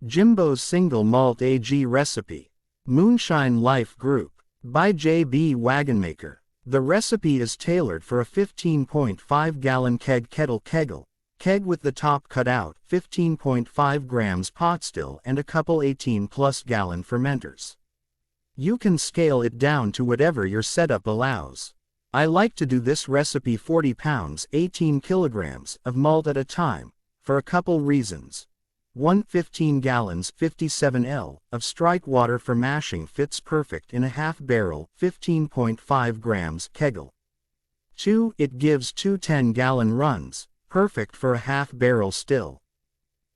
Jimbo's Single Malt AG Recipe. Moonshine Life Group. By J.B. Wagonmaker. The recipe is tailored for a 15.5-gallon keg with the top cut out, 15.5 grams pot still and a couple 18-plus-gallon fermenters. You can scale it down to whatever your setup allows. I like to do this recipe 40 pounds 18 kilograms of malt at a time, for a couple reasons. 1. 15 gallons 57 L of strike water for mashing fits perfect in a half-barrel 15.5 grams keggle. 2. It gives two 10-gallon runs, perfect for a half-barrel still.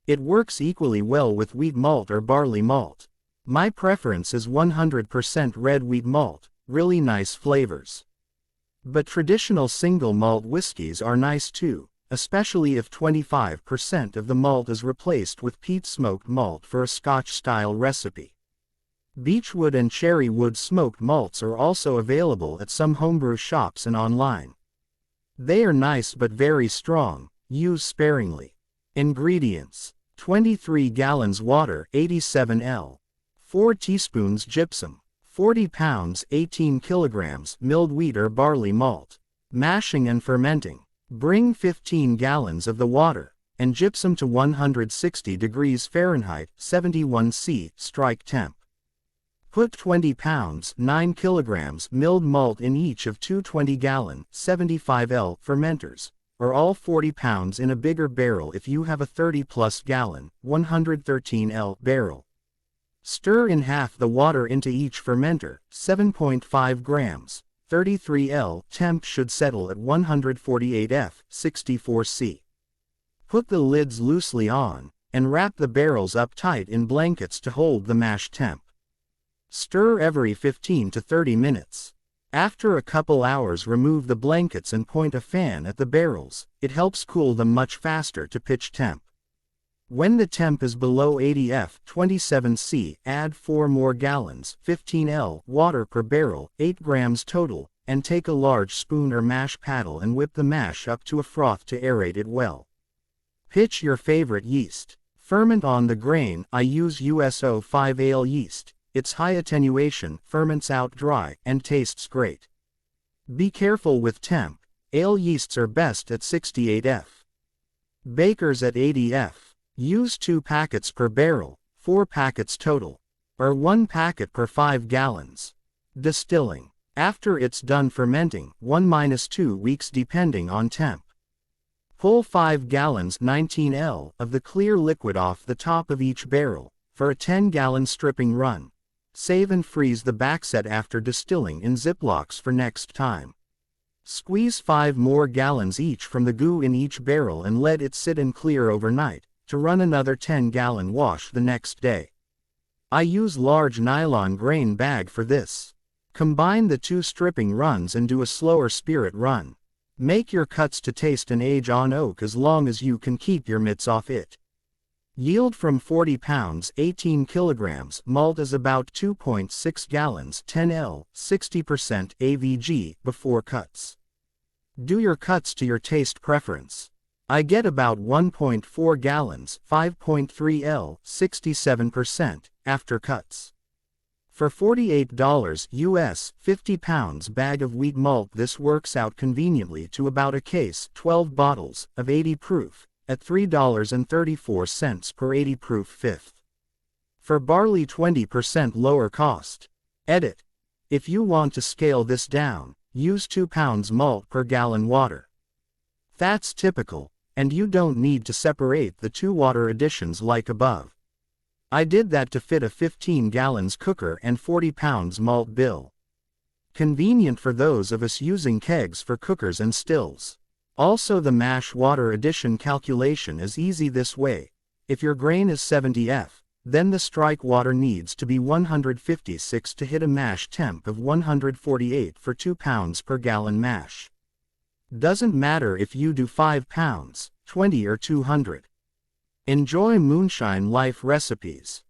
It works equally well with wheat malt or barley malt. My preference is 100% red wheat malt, really nice flavors. But traditional single malt whiskeys are nice too, especially if 25% of the malt is replaced with peat smoked malt for a Scotch-style recipe. Beechwood and cherrywood smoked malts are also available at some homebrew shops and online. They are nice but very strong, use sparingly. Ingredients: 23 gallons water 87 L, 4 teaspoons gypsum, 40 pounds 18 kilograms milled wheat or barley malt. Mashing and fermenting. Bring 15 gallons of the water and gypsum to 160 degrees Fahrenheit 71 C strike temp. Put 20 pounds 9 kilograms milled malt in each of two 20-gallon 75 L fermenters, or all 40 pounds in a bigger barrel if you have a 30-plus-gallon 113 L barrel. Stir in half the water into each fermenter, 7.5 grams. 33 L temp should settle at 148 F 64 C. Put the lids loosely on, and wrap the barrels up tight in blankets to hold the mash temp. Stir every 15 to 30 minutes. After a couple hours remove the blankets and point a fan at the barrels, it helps cool them much faster to pitch temp. When the temp is below 80 F 27 C, add 4 more gallons 15 L water per barrel, 8 grams total, and take a large spoon or mash paddle and whip the mash up to a froth to aerate it well. Pitch your favorite yeast. Ferment on the grain. I use USO 5 ale yeast. Its high attenuation ferments out dry and tastes great. Be careful with temp. Ale yeasts are best at 68 F. Bakers at 80 F. Use 2 packets per barrel, 4 packets total, or 1 packet per 5 gallons. Distilling. After it's done fermenting, 1–2 weeks depending on temp. Pull 5 gallons 19 L of the clear liquid off the top of each barrel, for a 10-gallon stripping run. Save and freeze the backset after distilling in Ziplocs for next time. Squeeze 5 more gallons each from the goo in each barrel and let it sit and clear overnight, to run another 10-gallon wash the next day. I use large nylon grain bag for this. Combine the 2 stripping runs and do a slower spirit run. Make your cuts to taste and age on oak as long as you can keep your mitts off it. Yield from 40 pounds 18 kilograms malt is about 2.6 gallons 10 L 60% AVG before cuts. Do your cuts to your taste preference. I get about 1.4 gallons 5.3 L 67% after cuts. For $48 US 50 pounds bag of wheat malt, this works out conveniently to about a case 12 bottles of 80 proof at $3.34 per 80 proof fifth. For barley 20% lower cost. Edit. If you want to scale this down, use 2 pounds malt per gallon water. That's typical, and you don't need to separate the 2 water additions like above. I did that to fit a 15 gallons cooker and 40 pounds malt bill. Convenient for those of us using kegs for cookers and stills. Also, the mash water addition calculation is easy this way. If your grain is 70 F, then the strike water needs to be 156 to hit a mash temp of 148 for 2 pounds per gallon mash. Doesn't matter if you do 5 pounds, 20 or 200. Enjoy Moonshine Life recipes.